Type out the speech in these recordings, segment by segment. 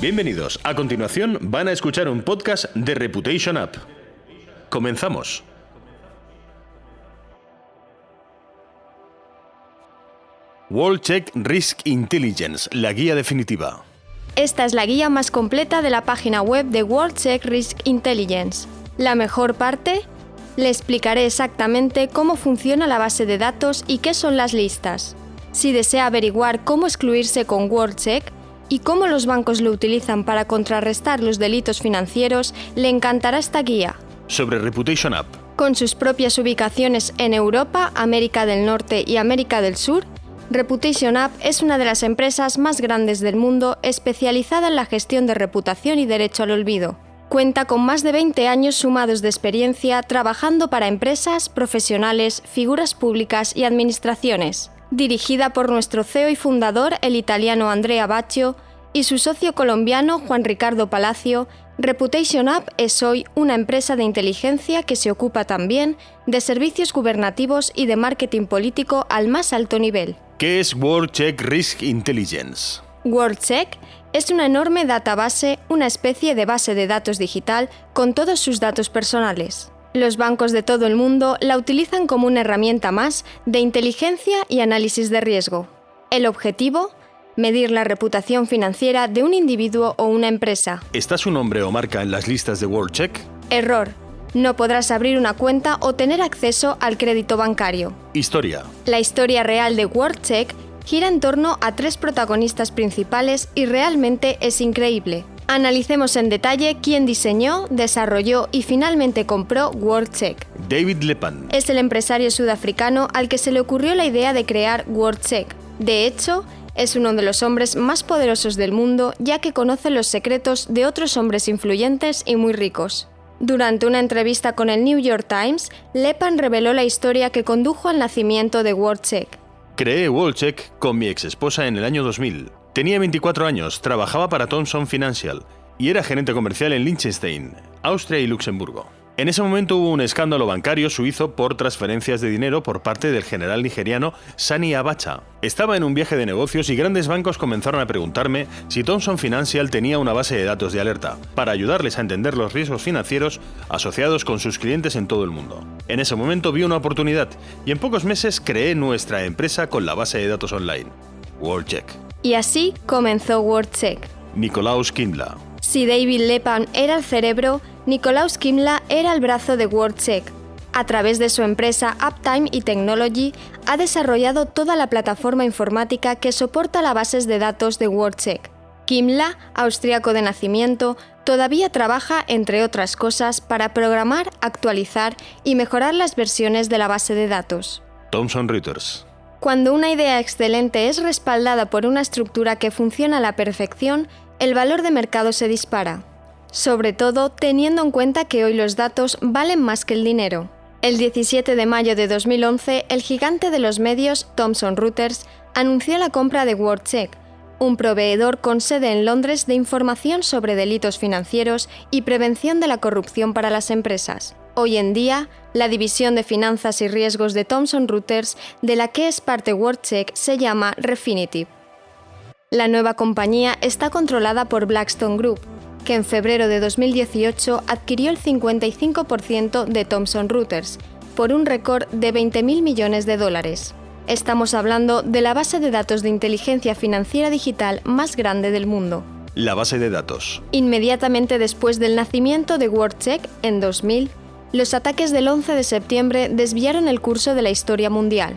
Bienvenidos. A continuación van a escuchar un podcast de Reputation App. Comenzamos. World-Check Risk Intelligence, la guía definitiva. Esta es la guía más completa de la página web de World-Check Risk Intelligence. La mejor parte, le explicaré exactamente cómo funciona la base de datos y qué son las listas. Si desea averiguar cómo excluirse con World-Check y cómo los bancos lo utilizan para contrarrestar los delitos financieros, le encantará esta guía. Sobre Reputation App. Con sus propias ubicaciones en Europa, América del Norte y América del Sur, Reputation App es una de las empresas más grandes del mundo especializada en la gestión de reputación y derecho al olvido. Cuenta con más de 20 años sumados de experiencia trabajando para empresas, profesionales, figuras públicas y administraciones. Dirigida por nuestro CEO y fundador, el italiano Andrea Baccio, y su socio colombiano Juan Ricardo Palacio, Reputation App es hoy una empresa de inteligencia que se ocupa también de servicios gubernativos y de marketing político al más alto nivel. ¿Qué es World-Check Risk Intelligence? World-Check es una enorme database, una especie de base de datos digital con todos sus datos personales. Los bancos de todo el mundo la utilizan como una herramienta más de inteligencia y análisis de riesgo. El objetivo: medir la reputación financiera de un individuo o una empresa. ¿Está su nombre o marca en las listas de World-Check? Error. No podrás abrir una cuenta o tener acceso al crédito bancario. Historia. La historia real de World-Check gira en torno a 3 protagonistas principales y realmente es increíble. Analicemos en detalle quién diseñó, desarrolló y finalmente compró World-Check. David Leppan. Es el empresario sudafricano al que se le ocurrió la idea de crear World-Check. De hecho, es uno de los hombres más poderosos del mundo, ya que conoce los secretos de otros hombres influyentes y muy ricos. Durante una entrevista con el New York Times, Leppan reveló la historia que condujo al nacimiento de World-Check. Creé World-Check con mi exesposa en el año 2000. Tenía 24 años, trabajaba para Thomson Financial y era gerente comercial en Liechtenstein, Austria y Luxemburgo. En ese momento hubo un escándalo bancario suizo por transferencias de dinero por parte del general nigeriano Sani Abacha. Estaba en un viaje de negocios y grandes bancos comenzaron a preguntarme si Thomson Financial tenía una base de datos de alerta para ayudarles a entender los riesgos financieros asociados con sus clientes en todo el mundo. En ese momento vi una oportunidad y en pocos meses creé nuestra empresa con la base de datos online, World-Check. Y así comenzó World-Check. Nicolaus Kimla. Si David Leppan era el cerebro, Nicolaus Kimla era el brazo de World-Check. A través de su empresa Uptime y Technology, ha desarrollado toda la plataforma informática que soporta las bases de datos de World-Check. Kimla, austríaco de nacimiento, todavía trabaja, entre otras cosas, para programar, actualizar y mejorar las versiones de la base de datos. Thomson Reuters. Cuando una idea excelente es respaldada por una estructura que funciona a la perfección, el valor de mercado se dispara. Sobre todo teniendo en cuenta que hoy los datos valen más que el dinero. El 17 de mayo de 2011, el gigante de los medios, Thomson Reuters, anunció la compra de World-Check, un proveedor con sede en Londres de información sobre delitos financieros y prevención de la corrupción para las empresas. Hoy en día, la división de finanzas y riesgos de Thomson Reuters, de la que es parte World-Check, se llama Refinitiv. La nueva compañía está controlada por Blackstone Group, que en febrero de 2018 adquirió el 55% de Thomson Reuters, por un récord de $20.000 millones. Estamos hablando de la base de datos de inteligencia financiera digital más grande del mundo. La base de datos. Inmediatamente después del nacimiento de World-Check, en 2000, los ataques del 11 de septiembre desviaron el curso de la historia mundial.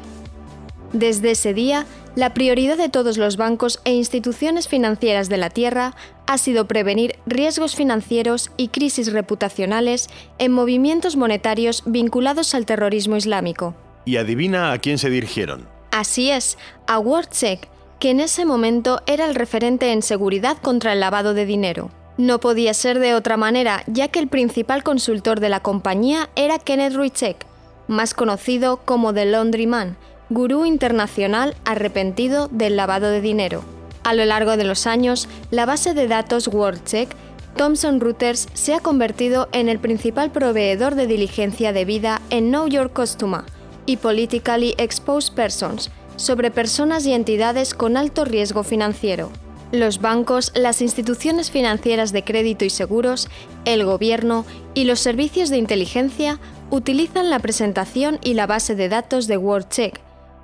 Desde ese día, la prioridad de todos los bancos e instituciones financieras de la Tierra ha sido prevenir riesgos financieros y crisis reputacionales en movimientos monetarios vinculados al terrorismo islámico. ¿Y adivina a quién se dirigieron? Así es, a World-Check, que en ese momento era el referente en seguridad contra el lavado de dinero. No podía ser de otra manera, ya que el principal consultor de la compañía era Kenneth Roychek, más conocido como The Laundry Man, gurú internacional arrepentido del lavado de dinero. A lo largo de los años, la base de datos World-Check, Thomson Reuters, se ha convertido en el principal proveedor de diligencia debida en Know Your Customer y Politically Exposed Persons, sobre personas y entidades con alto riesgo financiero. Los bancos, las instituciones financieras de crédito y seguros, el gobierno y los servicios de inteligencia utilizan la presentación y la base de datos de WorldCheck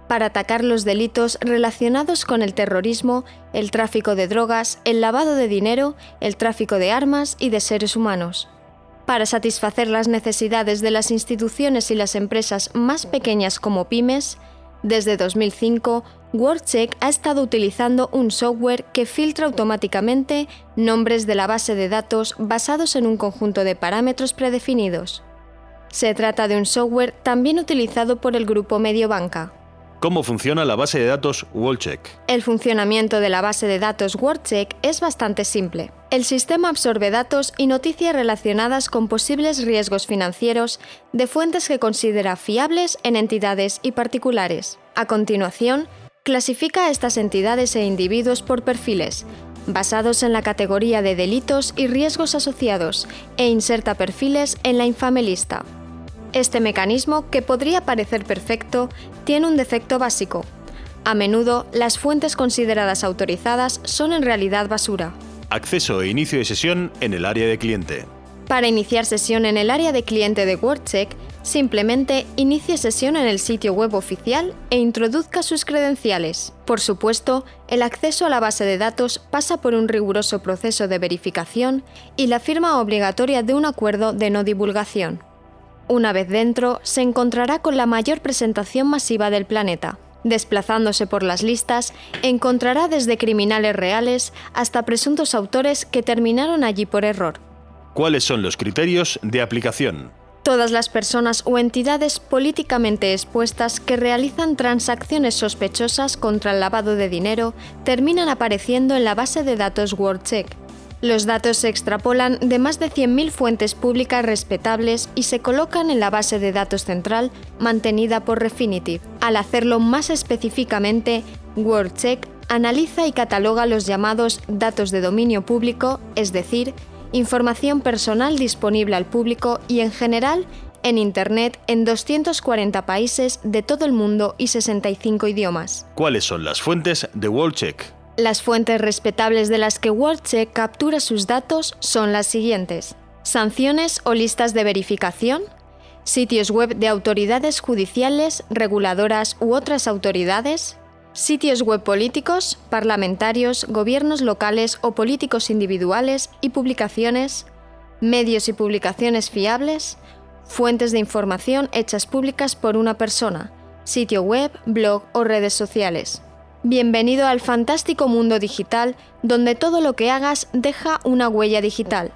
para atacar los delitos relacionados con el terrorismo, el tráfico de drogas, el lavado de dinero, el tráfico de armas y de seres humanos. Para satisfacer las necesidades de las instituciones y las empresas más pequeñas como pymes, desde 2005, WorldCheck ha estado utilizando un software que filtra automáticamente nombres de la base de datos basados en un conjunto de parámetros predefinidos. Se trata de un software también utilizado por el grupo Mediobanca. ¿Cómo funciona la base de datos WorldCheck? El funcionamiento de la base de datos WorldCheck es bastante simple. El sistema absorbe datos y noticias relacionadas con posibles riesgos financieros de fuentes que considera fiables en entidades y particulares. A continuación, clasifica a estas entidades e individuos por perfiles, basados en la categoría de delitos y riesgos asociados, e inserta perfiles en la infame lista. Este mecanismo, que podría parecer perfecto, tiene un defecto básico. A menudo, las fuentes consideradas autorizadas son en realidad basura. Acceso e inicio de sesión en el área de cliente. Para iniciar sesión en el área de cliente de WorldCheck, simplemente inicie sesión en el sitio web oficial e introduzca sus credenciales. Por supuesto, el acceso a la base de datos pasa por un riguroso proceso de verificación y la firma obligatoria de un acuerdo de no divulgación. Una vez dentro, se encontrará con la mayor presentación masiva del planeta. Desplazándose por las listas, encontrará desde criminales reales hasta presuntos autores que terminaron allí por error. ¿Cuáles son los criterios de aplicación? Todas las personas o entidades políticamente expuestas que realizan transacciones sospechosas contra el lavado de dinero terminan apareciendo en la base de datos WorldCheck. Los datos se extrapolan de más de 100.000 fuentes públicas respetables y se colocan en la base de datos central mantenida por Refinitiv. Al hacerlo más específicamente, WorldCheck analiza y cataloga los llamados datos de dominio público, es decir, información personal disponible al público y en general en Internet en 240 países de todo el mundo y 65 idiomas. ¿Cuáles son las fuentes de WorldCheck? Las fuentes respetables de las que WorldCheck captura sus datos son las siguientes: sanciones o listas de verificación, sitios web de autoridades judiciales, reguladoras u otras autoridades, sitios web políticos, parlamentarios, gobiernos locales o políticos individuales y publicaciones, medios y publicaciones fiables, fuentes de información hechas públicas por una persona, sitio web, blog o redes sociales. Bienvenido al fantástico mundo digital, donde todo lo que hagas deja una huella digital,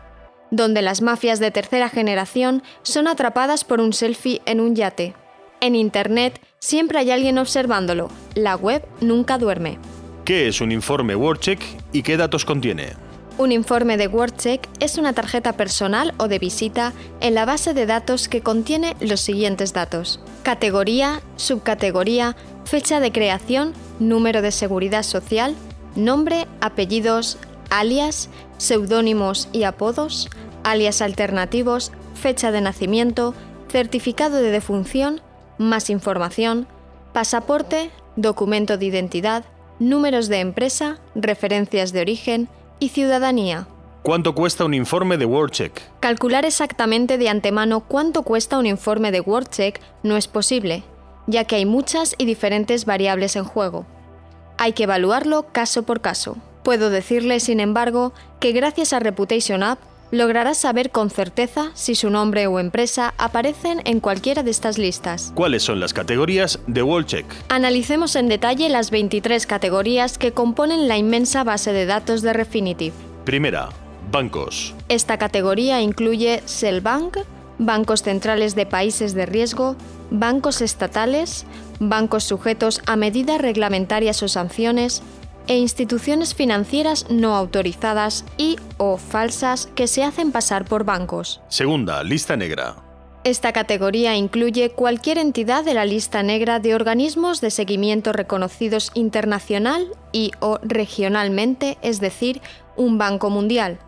donde las mafias de tercera generación son atrapadas por un selfie en un yate. En Internet siempre hay alguien observándolo, la web nunca duerme. ¿Qué es un informe WorldCheck y qué datos contiene? Un informe de WorldCheck es una tarjeta personal o de visita en la base de datos que contiene los siguientes datos: categoría, subcategoría, fecha de creación, número de seguridad social, nombre, apellidos, alias, seudónimos y apodos, alias alternativos, fecha de nacimiento, certificado de defunción, más información, pasaporte, documento de identidad, números de empresa, referencias de origen y ciudadanía. ¿Cuánto cuesta un informe de WorldCheck? Calcular exactamente de antemano cuánto cuesta un informe de WorldCheck no es posible, ya que hay muchas y diferentes variables en juego. Hay que evaluarlo caso por caso. Puedo decirle, sin embargo, que gracias a Reputation App logrará saber con certeza si su nombre o empresa aparecen en cualquiera de estas listas. ¿Cuáles son las categorías de WorldCheck? Analicemos en detalle las 23 categorías que componen la inmensa base de datos de Refinitiv. Primera, bancos. Esta categoría incluye Cellbank, bancos centrales de países de riesgo, bancos estatales, bancos sujetos a medidas reglamentarias o sanciones, e instituciones financieras no autorizadas y o falsas que se hacen pasar por bancos. Segunda, lista negra. Esta categoría incluye cualquier entidad de la lista negra de organismos de seguimiento reconocidos internacional y o regionalmente, es decir, un banco mundial.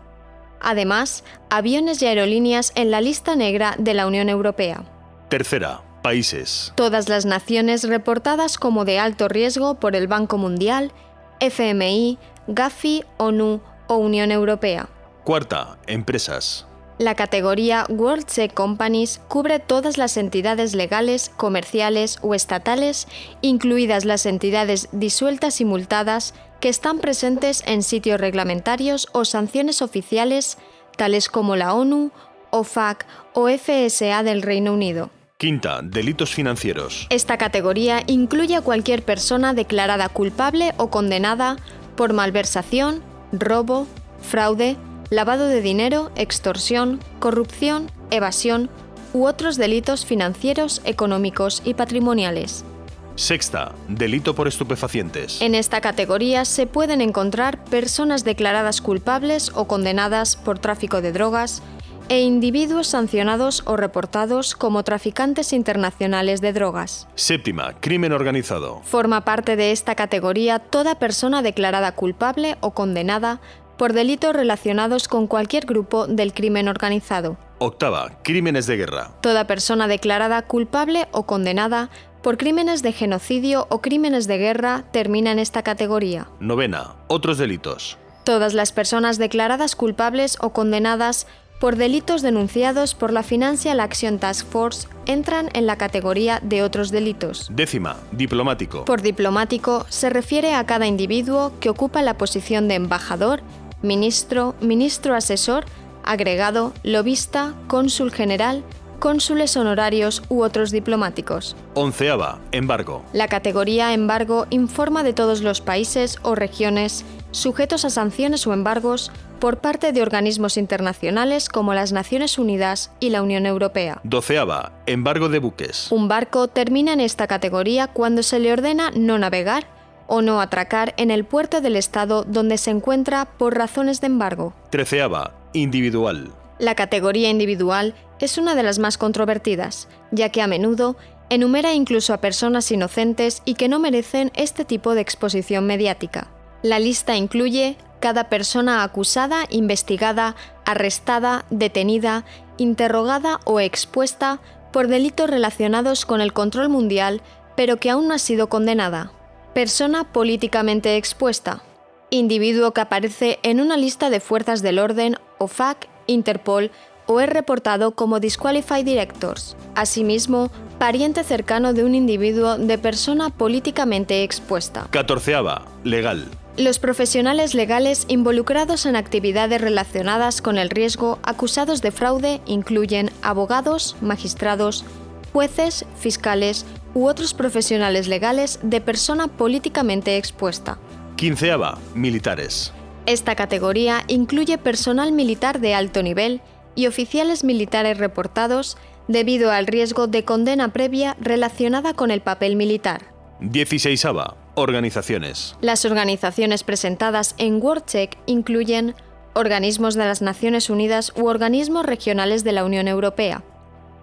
Además, aviones y aerolíneas en la lista negra de la Unión Europea. Tercera, países. Todas las naciones reportadas como de alto riesgo por el Banco Mundial, FMI, Gafi, ONU o Unión Europea. Cuarta, empresas. La categoría World Check Companies cubre todas las entidades legales, comerciales o estatales, incluidas las entidades disueltas y multadas que están presentes en sitios reglamentarios o sanciones oficiales, tales como la ONU, OFAC o FSA del Reino Unido. Quinta, delitos financieros. Esta categoría incluye a cualquier persona declarada culpable o condenada por malversación, robo, fraude, lavado de dinero, extorsión, corrupción, evasión u otros delitos financieros, económicos y patrimoniales. Sexta, delito por estupefacientes. En esta categoría se pueden encontrar personas declaradas culpables o condenadas por tráfico de drogas e individuos sancionados o reportados como traficantes internacionales de drogas. Séptima, crimen organizado. Forma parte de esta categoría toda persona declarada culpable o condenada por delitos relacionados con cualquier grupo del crimen organizado. Octava, crímenes de guerra. Toda persona declarada culpable o condenada por crímenes de genocidio o crímenes de guerra termina en esta categoría. Novena, otros delitos. Todas las personas declaradas culpables o condenadas por delitos denunciados por la Financial Action Task Force entran en la categoría de otros delitos. Décima, diplomático. Por diplomático se refiere a cada individuo que ocupa la posición de embajador, ministro, ministro asesor, agregado, lobista, cónsul general, cónsules honorarios u otros diplomáticos. Onceava, embargo. La categoría embargo informa de todos los países o regiones sujetos a sanciones o embargos por parte de organismos internacionales como las Naciones Unidas y la Unión Europea. Doceava, embargo de buques. Un barco termina en esta categoría cuando se le ordena no navegar o no atracar en el puerto del estado donde se encuentra por razones de embargo. Treceava, individual. La categoría individual es una de las más controvertidas, ya que a menudo enumera incluso a personas inocentes y que no merecen este tipo de exposición mediática. La lista incluye cada persona acusada, investigada, arrestada, detenida, interrogada o expuesta por delitos relacionados con el control mundial, pero que aún no ha sido condenada. Persona políticamente expuesta. Individuo que aparece en una lista de fuerzas del orden, OFAC, Interpol o es reportado como Disqualified Directors. Asimismo, pariente cercano de un individuo de persona políticamente expuesta. Catorceava, legal. Los profesionales legales involucrados en actividades relacionadas con el riesgo acusados de fraude incluyen abogados, magistrados, jueces, fiscales u otros profesionales legales de persona políticamente expuesta. Quinceava, militares. Esta categoría incluye personal militar de alto nivel y oficiales militares reportados debido al riesgo de condena previa relacionada con el papel militar. 16ava, organizaciones. Las organizaciones presentadas en WorldCheck incluyen organismos de las Naciones Unidas u organismos regionales de la Unión Europea,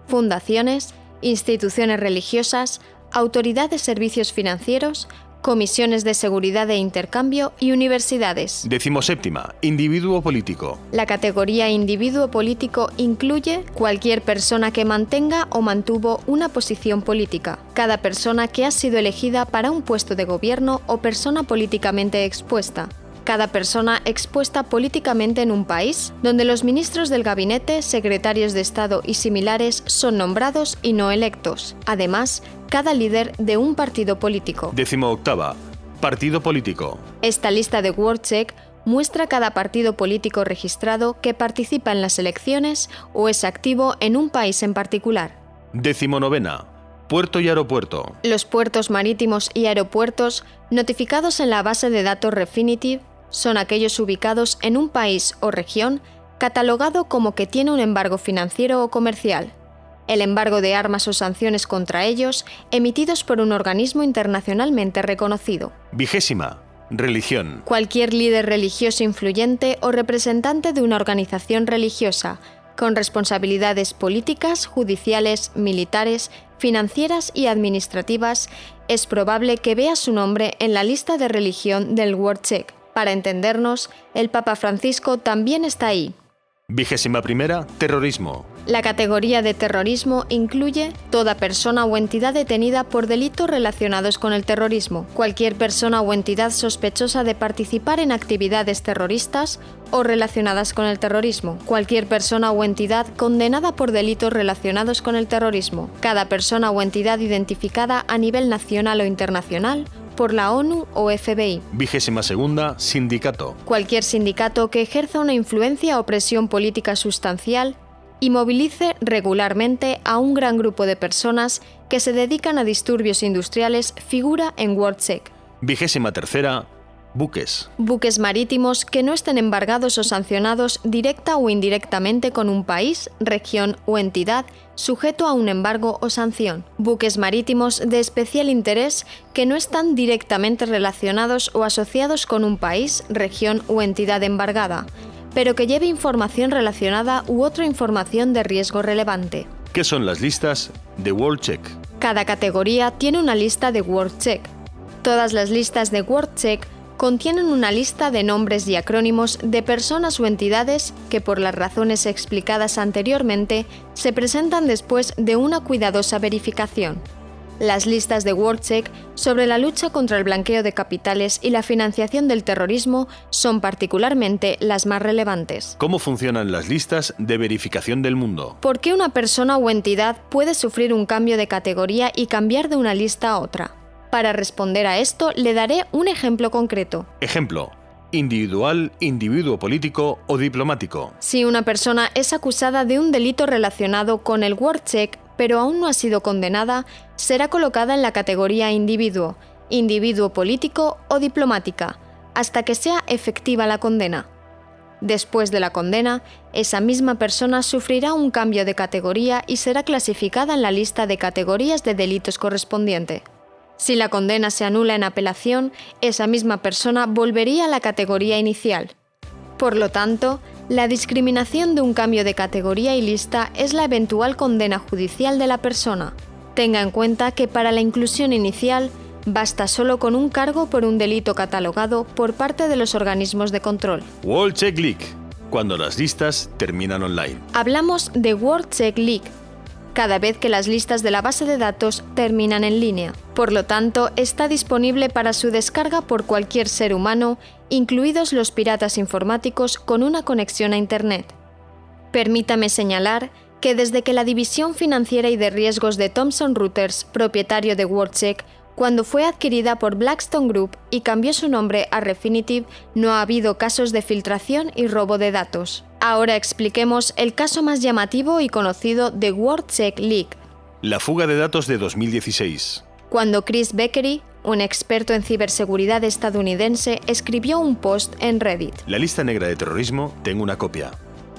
fundaciones, instituciones religiosas, autoridad de servicios financieros, comisiones de seguridad e intercambio y universidades. 17ª, individuo político. La categoría individuo político incluye cualquier persona que mantenga o mantuvo una posición política, cada persona que ha sido elegida para un puesto de gobierno o persona políticamente expuesta, cada persona expuesta políticamente en un país, donde los ministros del gabinete, secretarios de Estado y similares son nombrados y no electos. Además, cada líder de un partido político. 18ª, partido político. Esta lista de WorldCheck muestra cada partido político registrado que participa en las elecciones o es activo en un país en particular. 19ª, puerto y aeropuerto. Los puertos marítimos y aeropuertos notificados en la base de datos Refinitiv son aquellos ubicados en un país o región catalogado como que tiene un embargo financiero o comercial. El embargo de armas o sanciones contra ellos emitidos por un organismo internacionalmente reconocido. 20ª, religión. Cualquier líder religioso influyente o representante de una organización religiosa, con responsabilidades políticas, judiciales, militares, financieras y administrativas, es probable que vea su nombre en la lista de religión del WorldCheck. Para entendernos, el Papa Francisco también está ahí. 21. Terrorismo. La categoría de terrorismo incluye toda persona o entidad detenida por delitos relacionados con el terrorismo, cualquier persona o entidad sospechosa de participar en actividades terroristas o relacionadas con el terrorismo, cualquier persona o entidad condenada por delitos relacionados con el terrorismo, cada persona o entidad identificada a nivel nacional o internacional por la ONU o FBI. 22. Sindicato. Cualquier sindicato que ejerza una influencia o presión política sustancial y movilice regularmente a un gran grupo de personas que se dedican a disturbios industriales figura en WorldSec. 23. Buques. Buques marítimos que no estén embargados o sancionados directa o indirectamente con un país, región o entidad sujeto a un embargo o sanción. Buques marítimos de especial interés que no están directamente relacionados o asociados con un país, región o entidad embargada, pero que lleve información relacionada u otra información de riesgo relevante. ¿Qué son las listas de WorldSec? Cada categoría tiene una lista de WorldSec. Todas las listas de WorldSec contienen una lista de nombres y acrónimos de personas o entidades que, por las razones explicadas anteriormente, se presentan después de una cuidadosa verificación. Las listas de WorldSec sobre la lucha contra el blanqueo de capitales y la financiación del terrorismo son particularmente las más relevantes. ¿Cómo funcionan las listas de verificación del mundo? ¿Por qué una persona o entidad puede sufrir un cambio de categoría y cambiar de una lista a otra? Para responder a esto, le daré un ejemplo concreto. Ejemplo: individual, individuo político o diplomático. Si una persona es acusada de un delito relacionado con el WorldSec, pero aún no ha sido condenada, será colocada en la categoría individuo, individuo político o diplomática, hasta que sea efectiva la condena. Después de la condena, esa misma persona sufrirá un cambio de categoría y será clasificada en la lista de categorías de delitos correspondiente. Si la condena se anula en apelación, esa misma persona volvería a la categoría inicial. Por lo tanto, la discriminación de un cambio de categoría y lista es la eventual condena judicial de la persona. Tenga en cuenta que para la inclusión inicial, basta solo con un cargo por un delito catalogado por parte de los organismos de control. WorldSec Leak, cuando las listas terminan online. Hablamos de WorldSec Leak cada vez que las listas de la base de datos terminan en línea. Por lo tanto, está disponible para su descarga por cualquier ser humano, incluidos los piratas informáticos con una conexión a Internet. Permítame señalar que desde que la división financiera y de riesgos de Thomson Reuters, propietario de WorldSec, cuando fue adquirida por Blackstone Group y cambió su nombre a Refinitiv, no ha habido casos de filtración y robo de datos. Ahora expliquemos el caso más llamativo y conocido de WorldSec Leak. La fuga de datos de 2016. Cuando Chris Beckery, un experto en ciberseguridad estadounidense, escribió un post en Reddit. La lista negra de terrorismo, tengo una copia.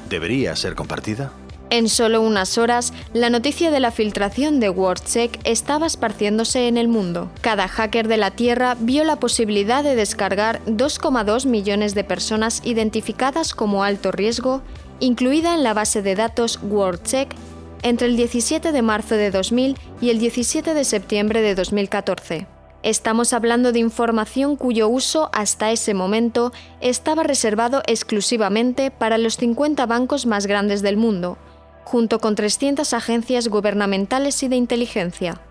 ¿Debería ser compartida? En solo unas horas, la noticia de la filtración de WorldSec estaba esparciéndose en el mundo. Cada hacker de la Tierra vio la posibilidad de descargar 2,2 millones de personas identificadas como alto riesgo, incluida en la base de datos WorldSec, entre el 17 de marzo de 2000 y el 17 de septiembre de 2014. Estamos hablando de información cuyo uso hasta ese momento estaba reservado exclusivamente para los 50 bancos más grandes del mundo, junto con 300 agencias gubernamentales y de inteligencia.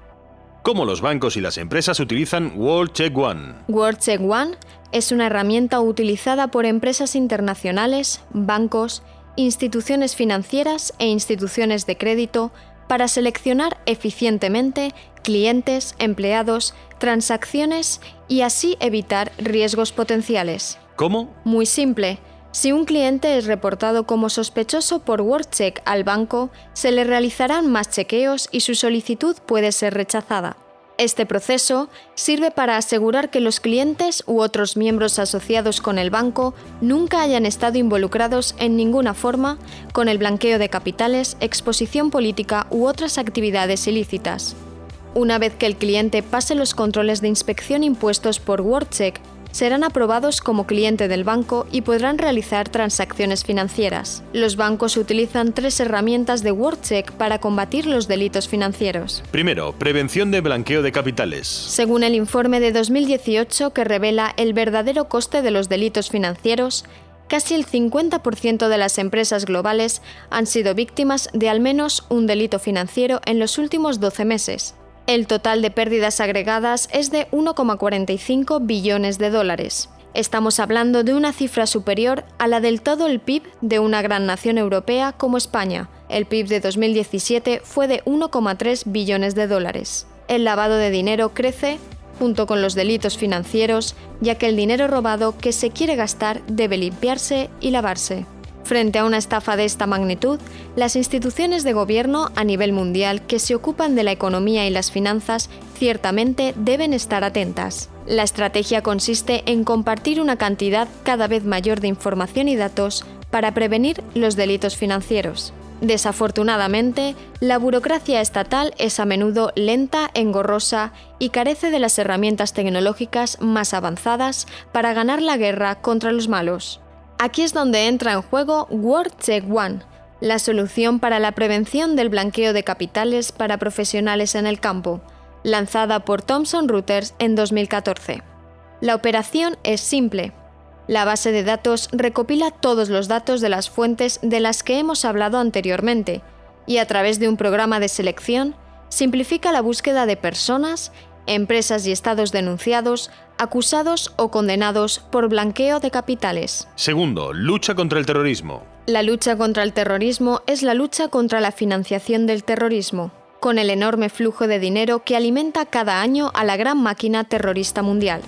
¿Cómo los bancos y las empresas utilizan WorldSec One? WorldSec One es una herramienta utilizada por empresas internacionales, bancos, instituciones financieras e instituciones de crédito para seleccionar eficientemente clientes, empleados, transacciones y así evitar riesgos potenciales. ¿Cómo? Muy simple. Si un cliente es reportado como sospechoso por WorldSec al banco, se le realizarán más chequeos y su solicitud puede ser rechazada. Este proceso sirve para asegurar que los clientes u otros miembros asociados con el banco nunca hayan estado involucrados en ninguna forma con el blanqueo de capitales, exposición política u otras actividades ilícitas. Una vez que el cliente pase los controles de inspección impuestos por WorldSec, serán aprobados como cliente del banco y podrán realizar transacciones financieras. Los bancos utilizan 3 herramientas de WorldSec para combatir los delitos financieros. Primero, prevención de blanqueo de capitales. Según el informe de 2018 que revela el verdadero coste de los delitos financieros, casi el 50% de las empresas globales han sido víctimas de al menos un delito financiero en los últimos 12 meses. El total de pérdidas agregadas es de 1,45 billones de dólares. Estamos hablando de una cifra superior a la del todo el PIB de una gran nación europea como España. El PIB de 2017 fue de 1,3 billones de dólares. El lavado de dinero crece junto con los delitos financieros, ya que el dinero robado que se quiere gastar debe limpiarse y lavarse. Frente a una estafa de esta magnitud, las instituciones de gobierno a nivel mundial que se ocupan de la economía y las finanzas ciertamente deben estar atentas. La estrategia consiste en compartir una cantidad cada vez mayor de información y datos para prevenir los delitos financieros. Desafortunadamente, la burocracia estatal es a menudo lenta, engorrosa y carece de las herramientas tecnológicas más avanzadas para ganar la guerra contra los malos. Aquí es donde entra en juego WorldCheck One, la solución para la prevención del blanqueo de capitales para profesionales en el campo, lanzada por Thomson Reuters en 2014. La operación es simple. La base de datos recopila todos los datos de las fuentes de las que hemos hablado anteriormente y a través de un programa de selección simplifica la búsqueda de personas, empresas y estados denunciados, acusados o condenados por blanqueo de capitales. Segundo, lucha contra el terrorismo. La lucha contra el terrorismo es la lucha contra la financiación del terrorismo, con el enorme flujo de dinero que alimenta cada año a la gran máquina terrorista mundial.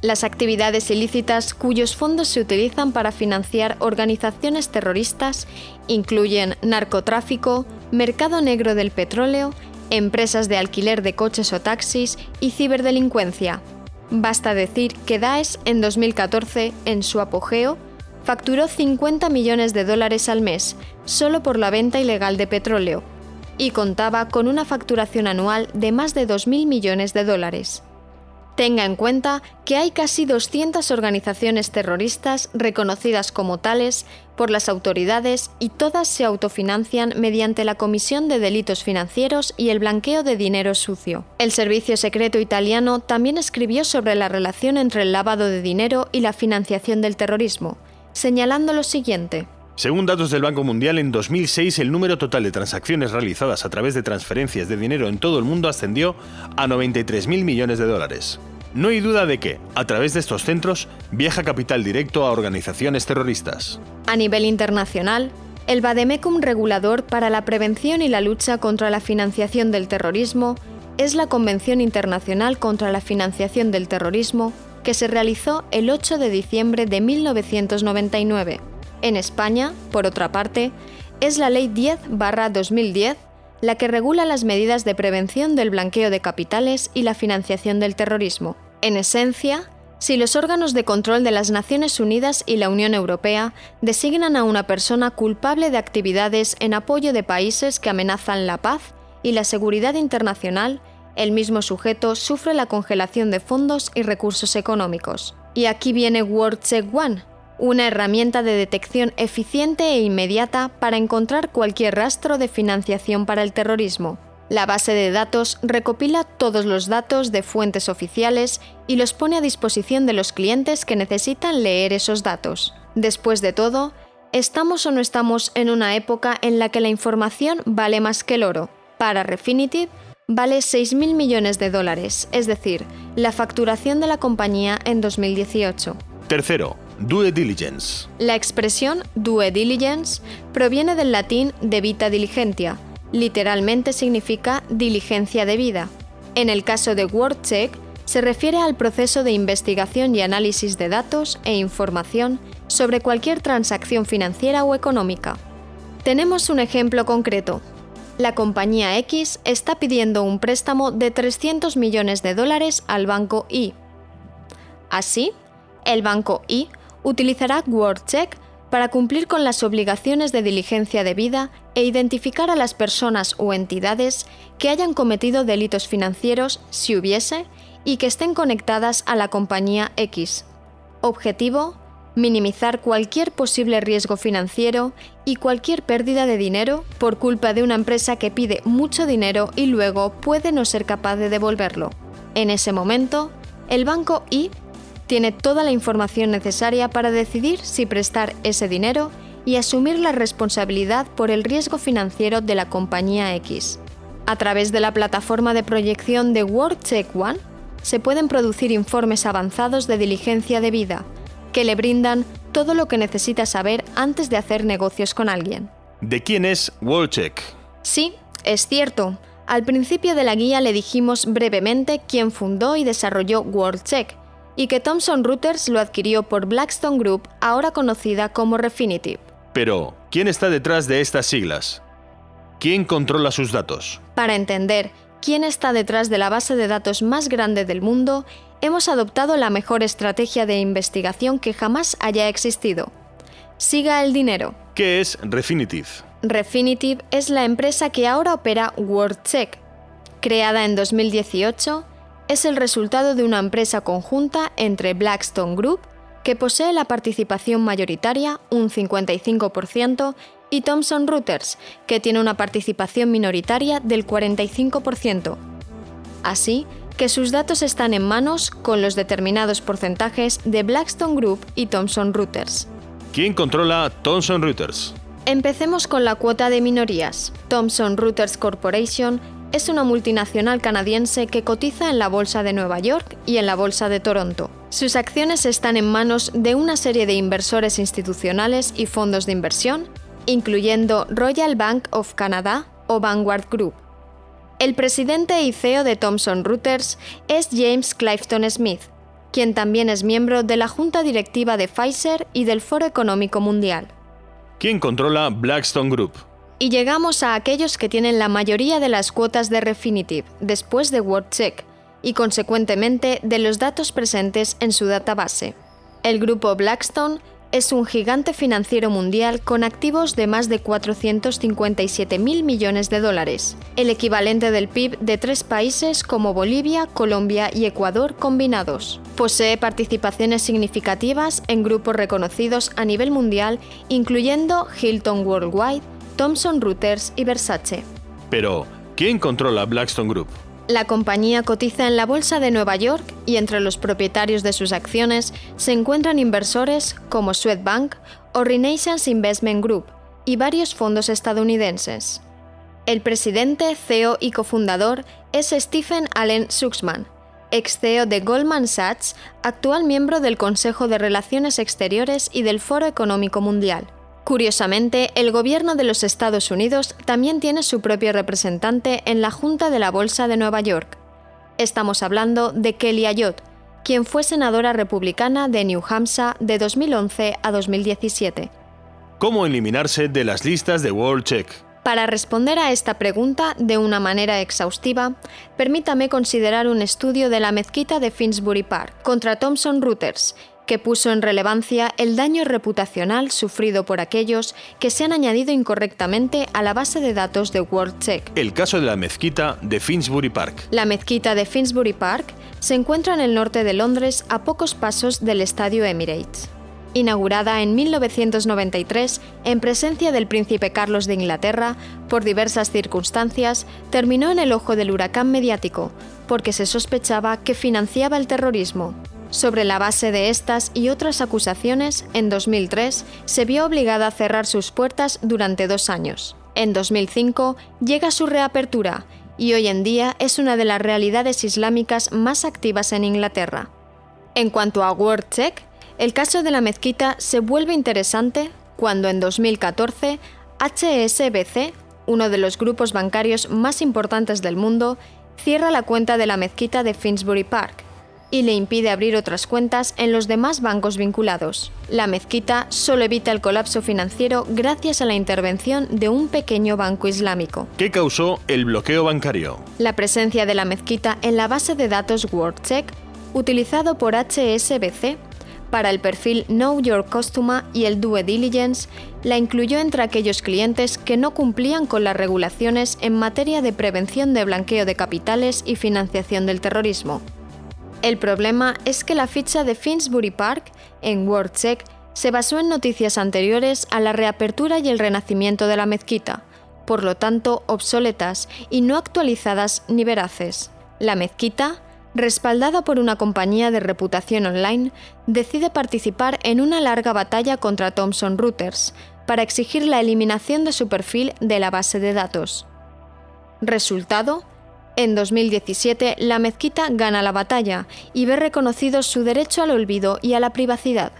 Las actividades ilícitas cuyos fondos se utilizan para financiar organizaciones terroristas incluyen narcotráfico, mercado negro del petróleo, empresas de alquiler de coches o taxis y ciberdelincuencia. Basta decir que Daesh en 2014, en su apogeo, facturó 50 millones de dólares al mes solo por la venta ilegal de petróleo y contaba con una facturación anual de más de 2.000 millones de dólares. Tenga en cuenta que hay casi 200 organizaciones terroristas reconocidas como tales por las autoridades y todas se autofinancian mediante la comisión de delitos financieros y el blanqueo de dinero sucio. El servicio secreto italiano también escribió sobre la relación entre el lavado de dinero y la financiación del terrorismo, señalando lo siguiente. Según datos del Banco Mundial, en 2006 el número total de transacciones realizadas a través de transferencias de dinero en todo el mundo ascendió a 93.000 millones de dólares. No hay duda de que, a través de estos centros, viaja capital directo a organizaciones terroristas. A nivel internacional, el Vademecum regulador para la prevención y la lucha contra la financiación del terrorismo es la Convención Internacional contra la Financiación del Terrorismo, que se realizó el 8 de diciembre de 1999. En España, por otra parte, es la Ley 10/2010 la que regula las medidas de prevención del blanqueo de capitales y la financiación del terrorismo. En esencia, si los órganos de control de las Naciones Unidas y la Unión Europea designan a una persona culpable de actividades en apoyo de países que amenazan la paz y la seguridad internacional, el mismo sujeto sufre la congelación de fondos y recursos económicos. Y aquí viene WorldCheck One, una herramienta de detección eficiente e inmediata para encontrar cualquier rastro de financiación para el terrorismo. La base de datos recopila todos los datos de fuentes oficiales y los pone a disposición de los clientes que necesitan leer esos datos. Después de todo, ¿estamos o no estamos en una época en la que la información vale más que el oro? Para Refinitiv, vale 6.000 millones de dólares, es decir, la facturación de la compañía en 2018. Tercero, due diligence. La expresión due diligence proviene del latín debita diligentia. Literalmente significa diligencia debida. En el caso de WorldCheck, se refiere al proceso de investigación y análisis de datos e información sobre cualquier transacción financiera o económica. Tenemos un ejemplo concreto. La compañía X está pidiendo un préstamo de 300 millones de dólares al banco Y. Así, el banco Y utilizará WorldCheck para cumplir con las obligaciones de diligencia debida e identificar a las personas o entidades que hayan cometido delitos financieros, si hubiese, y que estén conectadas a la compañía X. Objetivo: minimizar cualquier posible riesgo financiero y cualquier pérdida de dinero por culpa de una empresa que pide mucho dinero y luego puede no ser capaz de devolverlo. En ese momento, el banco Y tiene toda la información necesaria para decidir si prestar ese dinero y asumir la responsabilidad por el riesgo financiero de la compañía X. A través de la plataforma de proyección de WorldCheck One, se pueden producir informes avanzados de diligencia debida, que le brindan todo lo que necesita saber antes de hacer negocios con alguien. ¿De quién es WorldCheck? Sí, es cierto. Al principio de la guía le dijimos brevemente quién fundó y desarrolló WorldCheck, y que Thomson Reuters lo adquirió por Blackstone Group, ahora conocida como Refinitiv. Pero, ¿quién está detrás de estas siglas? ¿Quién controla sus datos? Para entender quién está detrás de la base de datos más grande del mundo, hemos adoptado la mejor estrategia de investigación que jamás haya existido. Siga el dinero. ¿Qué es Refinitiv? Refinitiv es la empresa que ahora opera WorldCheck. Creada en 2018, es el resultado de una empresa conjunta entre Blackstone Group, que posee la participación mayoritaria, un 55%, y Thomson Reuters, que tiene una participación minoritaria del 45%. Así que sus datos están en manos con los determinados porcentajes de Blackstone Group y Thomson Reuters. ¿Quién controla Thomson Reuters? Empecemos con la cuota de minorías. Thomson Reuters Corporation es una multinacional canadiense que cotiza en la Bolsa de Nueva York y en la Bolsa de Toronto. Sus acciones están en manos de una serie de inversores institucionales y fondos de inversión, incluyendo Royal Bank of Canada o Vanguard Group. El presidente y CEO de Thomson Reuters es James Clifton Smith, quien también es miembro de la junta directiva de Pfizer y del Foro Económico Mundial. ¿Quién controla Blackstone Group? Y llegamos a aquellos que tienen la mayoría de las cuotas de Refinitiv, después de WorldCheck, y consecuentemente de los datos presentes en su database. El grupo Blackstone es un gigante financiero mundial con activos de más de 457.000 millones de dólares, el equivalente del PIB de 3 países como Bolivia, Colombia y Ecuador combinados. Posee participaciones significativas en grupos reconocidos a nivel mundial, incluyendo Hilton Worldwide, Thomson Reuters y Versace. Pero, ¿quién controla Blackstone Group? La compañía cotiza en la Bolsa de Nueva York y entre los propietarios de sus acciones se encuentran inversores como Swedbank o Renaissance Investment Group y varios fondos estadounidenses. El presidente, CEO y cofundador es Stephen Allen Sussman, ex-CEO de Goldman Sachs, actual miembro del Consejo de Relaciones Exteriores y del Foro Económico Mundial. Curiosamente, el gobierno de los Estados Unidos también tiene su propio representante en la Junta de la Bolsa de Nueva York. Estamos hablando de Kelly Ayotte, quien fue senadora republicana de New Hampshire de 2011 a 2017. ¿Cómo eliminarse de las listas de WorldCheck? Para responder a esta pregunta de una manera exhaustiva, permítame considerar un estudio de la mezquita de Finsbury Park contra Thomson Reuters, que puso en relevancia el daño reputacional sufrido por aquellos que se han añadido incorrectamente a la base de datos de WorldCheck. El caso de la mezquita de Finsbury Park. La mezquita de Finsbury Park se encuentra en el norte de Londres, a pocos pasos del Estadio Emirates. Inaugurada en 1993 en presencia del príncipe Carlos de Inglaterra, por diversas circunstancias, terminó en el ojo del huracán mediático, porque se sospechaba que financiaba el terrorismo. Sobre la base de estas y otras acusaciones, en 2003 se vio obligada a cerrar sus puertas durante 2 años. En 2005 llega su reapertura y hoy en día es una de las realidades islámicas más activas en Inglaterra. En cuanto a WorldCheck, el caso de la mezquita se vuelve interesante cuando en 2014 HSBC, uno de los grupos bancarios más importantes del mundo, cierra la cuenta de la mezquita de Finsbury Park y le impide abrir otras cuentas en los demás bancos vinculados. La mezquita solo evita el colapso financiero gracias a la intervención de un pequeño banco islámico. ¿Qué causó el bloqueo bancario? La presencia de la mezquita en la base de datos WorldCheck, utilizado por HSBC para el perfil Know Your Customer y el Due Diligence, la incluyó entre aquellos clientes que no cumplían con las regulaciones en materia de prevención de blanqueo de capitales y financiación del terrorismo. El problema es que la ficha de Finsbury Park en WorldCheck se basó en noticias anteriores a la reapertura y el renacimiento de la mezquita, por lo tanto obsoletas y no actualizadas ni veraces. La mezquita, respaldada por una compañía de reputación online, decide participar en una larga batalla contra Thomson Reuters para exigir la eliminación de su perfil de la base de datos. Resultado: en 2017, la mezquita gana la batalla y ve reconocido su derecho al olvido y a la privacidad.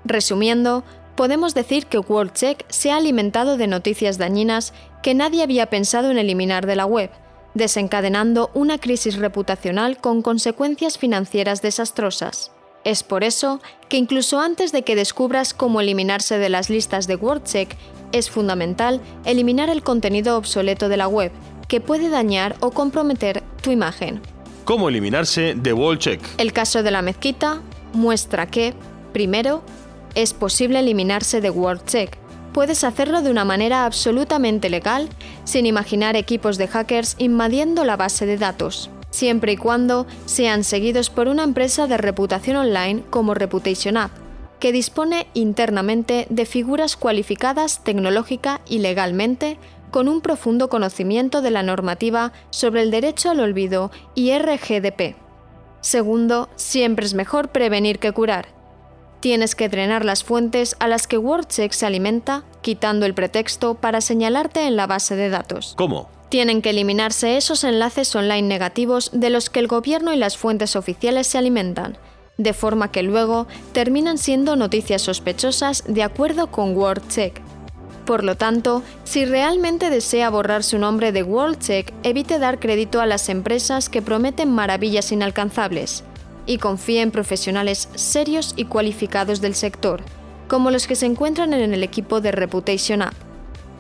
Resumiendo, podemos decir que WorldCheck se ha alimentado de noticias dañinas que nadie había pensado en eliminar de la web, desencadenando una crisis reputacional con consecuencias financieras desastrosas. Es por eso que incluso antes de que descubras cómo eliminarse de las listas de WorldCheck, es fundamental eliminar el contenido obsoleto de la web, que puede dañar o comprometer tu imagen. ¿Cómo eliminarse de WorldCheck? El caso de la mezquita muestra que, primero, es posible eliminarse de WorldCheck. Puedes hacerlo de una manera absolutamente legal, sin imaginar equipos de hackers invadiendo la base de datos, siempre y cuando sean seguidos por una empresa de reputación online como ReputationApp, que dispone internamente de figuras cualificadas tecnológica y legalmente, con un profundo conocimiento de la normativa sobre el derecho al olvido y RGDP. Segundo, siempre es mejor prevenir que curar. Tienes que drenar las fuentes a las que WorldCheck se alimenta, quitando el pretexto para señalarte en la base de datos. ¿Cómo? Tienen que eliminarse esos enlaces online negativos de los que el gobierno y las fuentes oficiales se alimentan, de forma que luego terminan siendo noticias sospechosas de acuerdo con WorldCheck. Por lo tanto, si realmente desea borrar su nombre de WorldCheck, evite dar crédito a las empresas que prometen maravillas inalcanzables y confíe en profesionales serios y cualificados del sector, como los que se encuentran en el equipo de ReputationApp.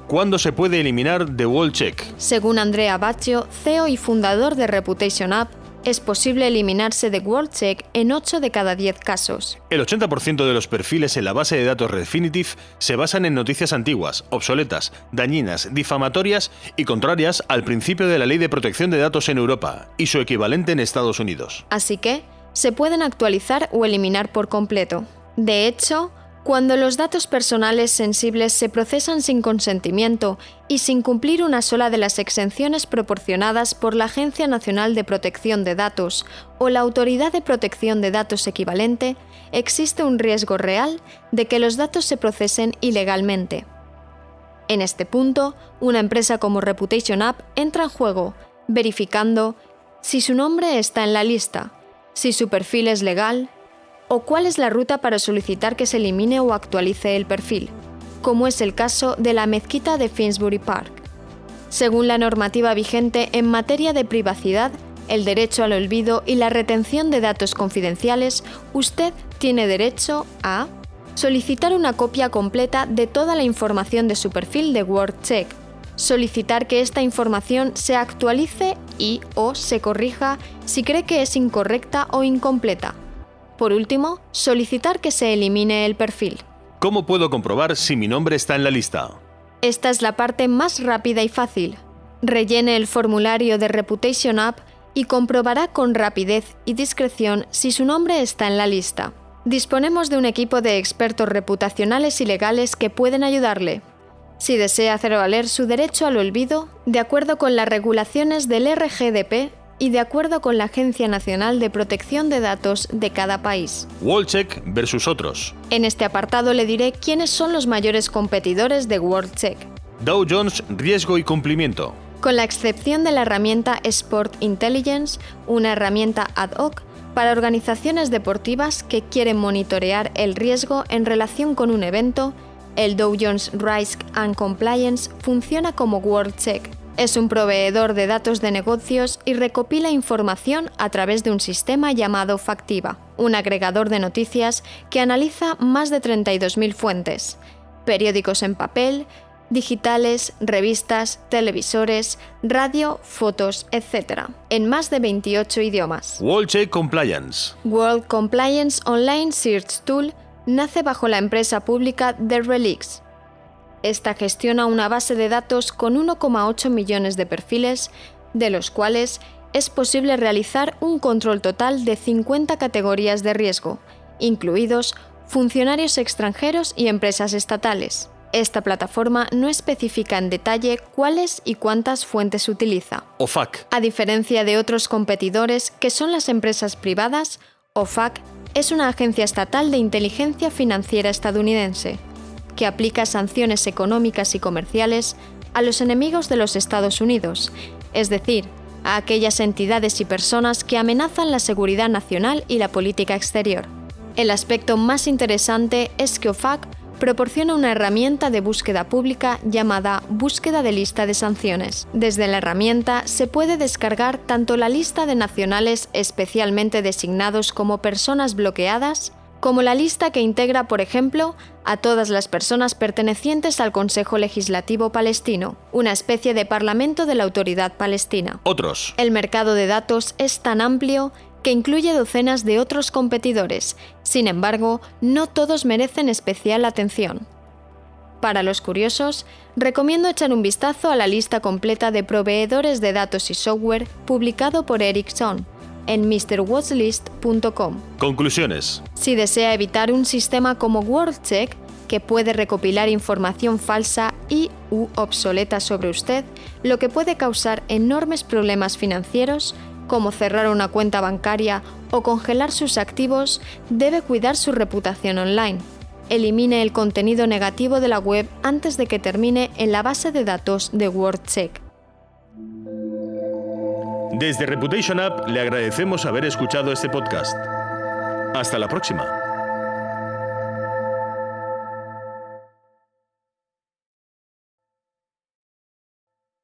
¿Cuándo se puede eliminar de WorldCheck? Según Andrea Baccio, CEO y fundador de ReputationApp, es posible eliminarse de WorldCheck en 8 de cada 10 casos. El 80% de los perfiles en la base de datos Refinitiv se basan en noticias antiguas, obsoletas, dañinas, difamatorias y contrarias al principio de la Ley de Protección de Datos en Europa y su equivalente en Estados Unidos. Así que, se pueden actualizar o eliminar por completo. De hecho, cuando los datos personales sensibles se procesan sin consentimiento y sin cumplir una sola de las exenciones proporcionadas por la Agencia Nacional de Protección de Datos o la Autoridad de Protección de Datos equivalente, existe un riesgo real de que los datos se procesen ilegalmente. En este punto, una empresa como ReputationApp entra en juego, verificando si su nombre está en la lista, si su perfil es legal, o cuál es la ruta para solicitar que se elimine o actualice el perfil, como es el caso de la mezquita de Finsbury Park. Según la normativa vigente en materia de privacidad, el derecho al olvido y la retención de datos confidenciales, usted tiene derecho a solicitar una copia completa de toda la información de su perfil de WorldCheck, solicitar que esta información se actualice y/o se corrija si cree que es incorrecta o incompleta. Por último, solicitar que se elimine el perfil. ¿Cómo puedo comprobar si mi nombre está en la lista? Esta es la parte más rápida y fácil. Rellene el formulario de ReputationApp y comprobará con rapidez y discreción si su nombre está en la lista. Disponemos de un equipo de expertos reputacionales y legales que pueden ayudarle. Si desea hacer valer su derecho al olvido, de acuerdo con las regulaciones del RGDP, y de acuerdo con la Agencia Nacional de Protección de Datos de cada país. WorldCheck versus otros. En este apartado le diré quiénes son los mayores competidores de WorldCheck. Dow Jones, riesgo y cumplimiento. Con la excepción de la herramienta Sport Intelligence, una herramienta ad hoc para organizaciones deportivas que quieren monitorear el riesgo en relación con un evento, el Dow Jones Risk and Compliance funciona como WorldCheck. Es un proveedor de datos de negocios y recopila información a través de un sistema llamado Factiva, un agregador de noticias que analiza más de 32.000 fuentes, periódicos en papel, digitales, revistas, televisores, radio, fotos, etc., en más de 28 idiomas. WorldCheck Compliance. World Compliance Online Search Tool nace bajo la empresa pública The Relix. Esta gestiona una base de datos con 1,8 millones de perfiles, de los cuales es posible realizar un control total de 50 categorías de riesgo, incluidos funcionarios extranjeros y empresas estatales. Esta plataforma no especifica en detalle cuáles y cuántas fuentes utiliza. OFAC. A diferencia de otros competidores, que son las empresas privadas, OFAC es una agencia estatal de inteligencia financiera estadounidense, que aplica sanciones económicas y comerciales a los enemigos de los Estados Unidos, es decir, a aquellas entidades y personas que amenazan la seguridad nacional y la política exterior. El aspecto más interesante es que OFAC proporciona una herramienta de búsqueda pública llamada Búsqueda de lista de sanciones. Desde la herramienta se puede descargar tanto la lista de nacionales especialmente designados como personas bloqueadas, como la lista que integra, por ejemplo, a todas las personas pertenecientes al Consejo Legislativo Palestino, una especie de parlamento de la Autoridad Palestina. Otros. El mercado de datos es tan amplio que incluye docenas de otros competidores. Sin embargo, no todos merecen especial atención. Para los curiosos, recomiendo echar un vistazo a la lista completa de proveedores de datos y software publicado por Ericsson en mrwatchlist.com. Conclusiones. Si desea evitar un sistema como WorldCheck, que puede recopilar información falsa y/u obsoleta sobre usted, lo que puede causar enormes problemas financieros, como cerrar una cuenta bancaria o congelar sus activos, debe cuidar su reputación online. Elimine el contenido negativo de la web antes de que termine en la base de datos de WorldCheck. Desde Reputation App le agradecemos haber escuchado este podcast. Hasta la próxima.